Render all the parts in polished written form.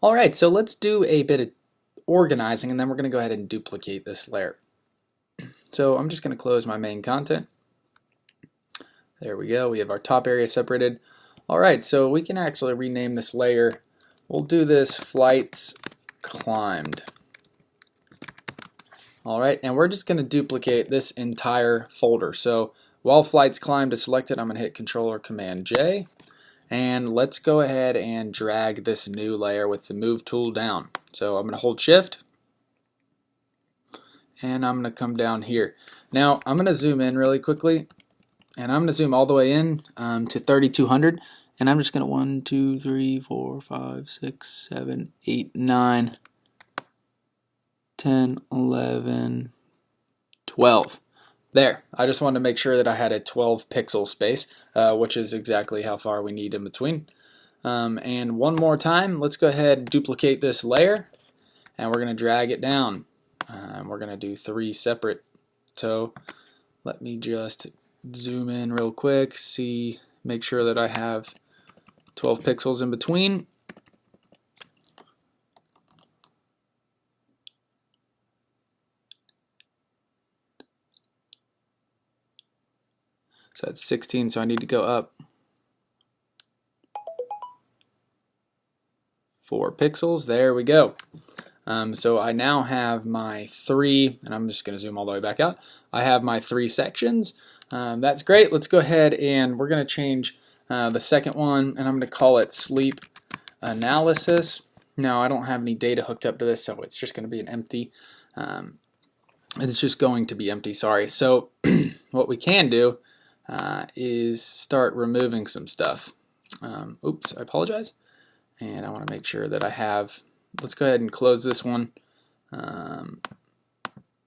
Alright, so let's do a bit of organizing and then we're going to go ahead and duplicate this layer. So I'm just going to close my main content. There we go, we have our top area separated. Alright, so we can actually rename this layer. We'll do this flights climbed. Alright, and we're just going to duplicate this entire folder. So while flights climbed is selected, I'm going to hit Control or Command J. And let's go ahead and drag this new layer with the move tool down. So I'm going to hold shift and I'm going to come down here. Now I'm going to zoom in really quickly and I'm going to zoom all the way in to 3200 and I'm just going to 1, 2, 3, 4, 5, 6, 7, 8, 9, 10, 11, 12. There, I just wanted to make sure that I had a 12 pixel space, which is exactly how far we need in between. And one more time, let's go ahead and duplicate this layer, and we're going to drag it down. We're going to do 3 separate. So let me just zoom in real quick, make sure that I have 12 pixels in between. So that's 16, so I need to go up 4 pixels. There we go. So I now have my 3, and I'm just going to zoom all the way back out. I have my 3 sections. That's great. Let's go ahead and we're going to change the second one, and I'm going to call it sleep analysis. Now I don't have any data hooked up to this, so it's just going to be an empty. It's just going to be empty, sorry. So what we can do is start removing some stuff. Oops, I apologize. And I want to make sure that I have, let's go ahead and close this one and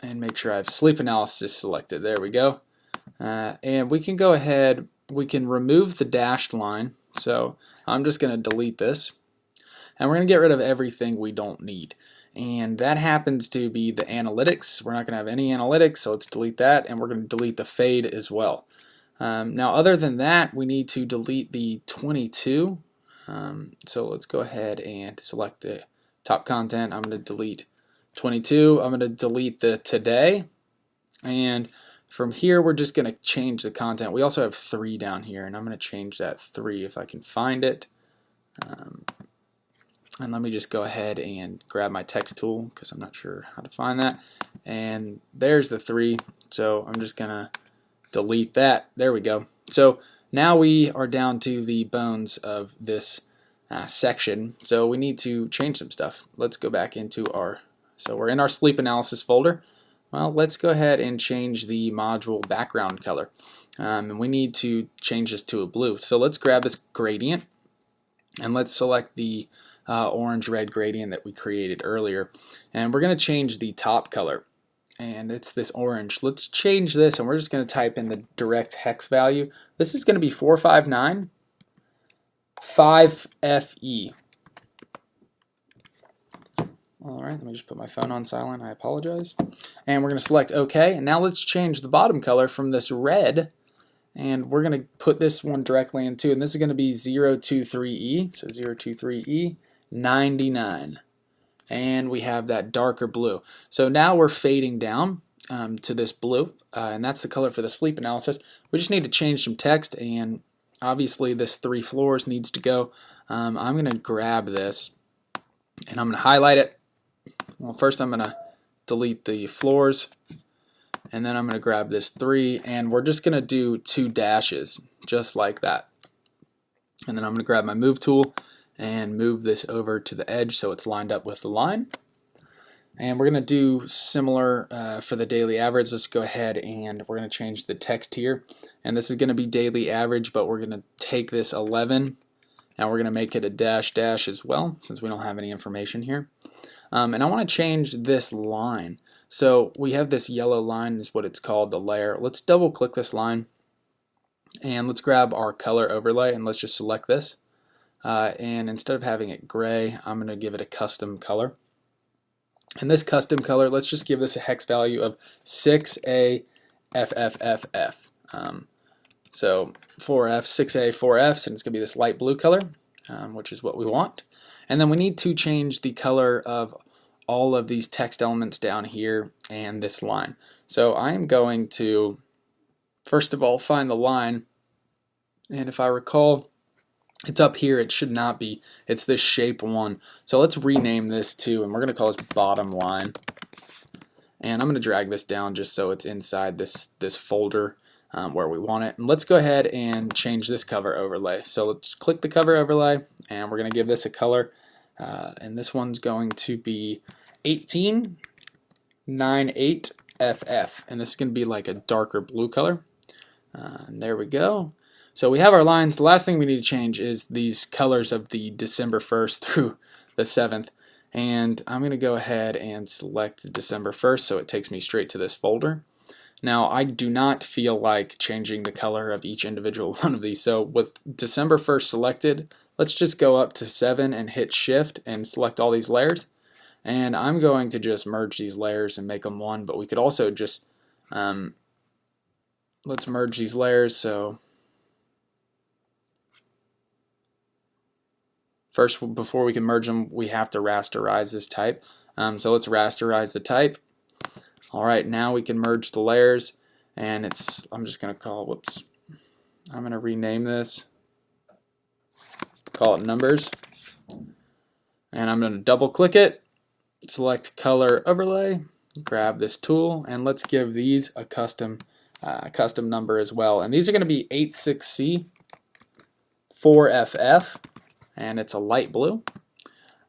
make sure I have sleep analysis selected. There we go. And we can go ahead, we can remove the dashed line. So I'm just going to delete this. And we're going to get rid of everything we don't need. And that happens to be the analytics. We're not going to have any analytics, so let's delete that. And we're going to delete the fade as well. Now other than that, we need to delete the 22. So let's go ahead and select the top content. I'm going to delete 22. I'm going to delete the today. And from here, we're just going to change the content. We also have 3 down here, and I'm going to change that 3 if I can find it. And let me just go ahead and grab my text tool because I'm not sure how to find that. And there's the 3. So I'm just going to delete that. There we go. So now we are down to the bones of this section. So we need to change some stuff. Let's go back into so we're in our sleep analysis folder. Well, let's go ahead and change the module background color. And we need to change this to a blue. So let's grab this gradient and let's select the orange-red gradient that we created earlier. And we're going to change the top color. And it's this orange. Let's change this, and we're just going to type in the direct hex value. This is going to be 459 5FE. Alright, let me just put my phone on silent. I apologize. And we're going to select OK. And now let's change the bottom color from this red. And we're going to put this one directly into, and this is going to be 023E. So 023E 99. And we have that darker blue. So now we're fading down to this blue, and that's the color for the sleep analysis. We just need to change some text, and obviously this 3 floors needs to go. I'm going to grab this, and I'm going to highlight it. Well, first I'm going to delete the floors, and then I'm going to grab this 3, and we're just going to do 2 dashes, just like that. And then I'm going to grab my move tool and move this over to the edge so it's lined up with the line. And we're going to do similar for the daily average. Let's go ahead and we're going to change the text here. And this is going to be daily average, but we're going to take this 11 and we're going to make it a dash dash as well, since we don't have any information here. And I want to change this line. So we have this yellow line is what it's called, the layer. Let's double click this line and let's grab our color overlay and let's just select this. And instead of having it gray, I'm going to give it a custom color. And this custom color, let's just give this a hex value of 6AFFFF. So 4F, 6A, 4Fs, and it's going to be this light blue color, which is what we want. And then we need to change the color of all of these text elements down here and this line. So I am going to first of all find the line, and if I recall, it's up here. It should not be. It's this shape 1. So let's rename this too, and we're going to call this bottom line. And I'm going to drag this down just so it's inside this folder where we want it. And let's go ahead and change this cover overlay. So let's click the cover overlay, and we're going to give this a color. And this one's going to be 1898FF, and this is going to be like a darker blue color. And there we go. So we have our lines. The last thing we need to change is these colors of the December 1st through the 7th. And I'm going to go ahead and select December 1st so it takes me straight to this folder. Now I do not feel like changing the color of each individual one of these. So with December 1st selected, let's just go up to 7 and hit Shift and select all these layers. And I'm going to just merge these layers and make them one, but we could also just let's merge these layers. So first, before we can merge them, we have to rasterize this type. So let's rasterize the type. All right, now we can merge the layers, and I'm just going to call, I'm going to rename this, call it numbers, and I'm going to double click it, select color overlay, grab this tool, and let's give these a custom number as well. And these are going to be 86C 4FF. And it's a light blue.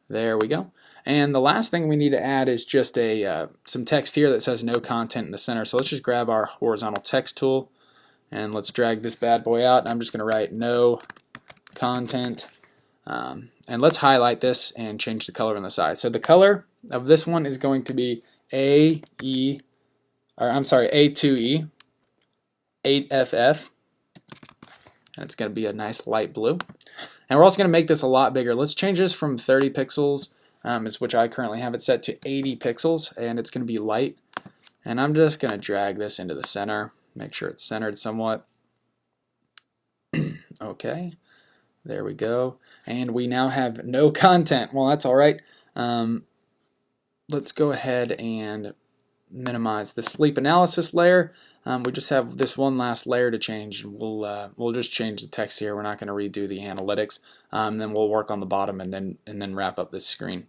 There we go. And the last thing we need to add is just some text here that says no content in the center. So let's just grab our horizontal text tool and let's drag this bad boy out. And I'm just going to write no content. And let's highlight this and change the color on the side. So the color of this one is going to be A2E 8FF. And it's going to be a nice light blue. And we're also going to make this a lot bigger. Let's change this from 30 pixels, which I currently have it set to 80 pixels, and it's going to be light. And I'm just going to drag this into the center, make sure it's centered somewhat. Okay, there we go. And we now have no content. Well, that's all right. Let's go ahead and minimize the sleep analysis layer. We just have this one last layer to change. We'll just change the text here. We're not going to redo the analytics. Then we'll work on the bottom and then wrap up this screen.